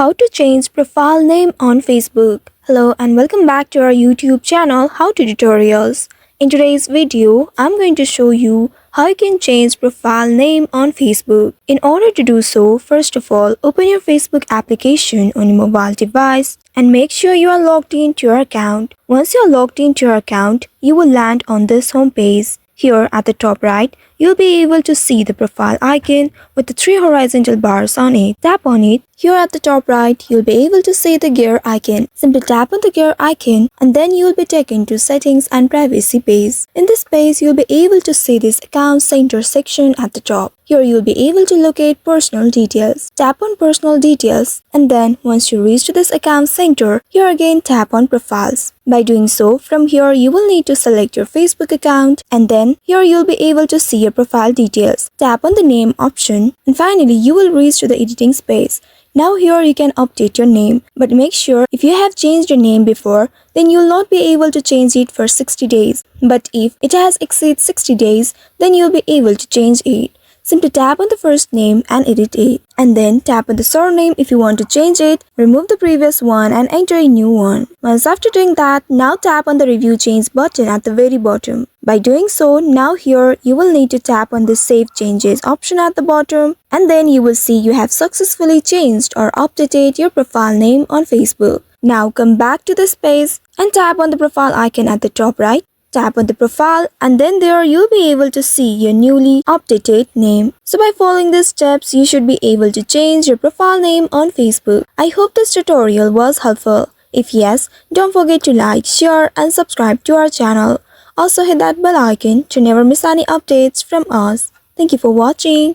How to change profile name on Facebook. Hello and welcome back to our YouTube channel How to Tutorials. In today's video, I'm going to show you how you can change profile name on Facebook. In order to do so, first of all, open your Facebook application on your mobile device and make sure you are logged into your account. Once you are logged into your account, you will land on this home page. Here at the top right, you'll be able to see the profile icon with the 3 horizontal bars on it. Tap on it. Here at the top right, you'll be able to see the gear icon. Simply tap on the gear icon and then you'll be taken to settings and privacy page. In this page, you'll be able to see this account center section at the top. Here you'll be able to locate personal details. Tap on personal details and then once you reach to this account center, here again tap on profiles. By doing so, from here you will need to select your Facebook account and then here you'll be able to see your profile details. Tap on the name option and finally you will reach to the editing space. Now here you can update your name, but make sure if you have changed your name before, then you'll not be able to change it for 60 days. But if it has exceeded 60 days, then you'll be able to change it. Simply tap on the first name and edit it. And then tap on the surname if you want to change it, remove the previous one and enter a new one. Once after doing that, now tap on the review change button at the very bottom. By doing so, now here you will need to tap on the save changes option at the bottom and then you will see you have successfully changed or updated your profile name on Facebook. Now come back to this page and tap on the profile icon at the top right. Tap on the profile and then there you'll be able to see your newly updated name. So by following these steps, you should be able to change your profile name on Facebook. I hope this tutorial was helpful. If yes, don't forget to like, share and subscribe to our channel. Also hit that bell icon to never miss any updates from us. Thank you for watching.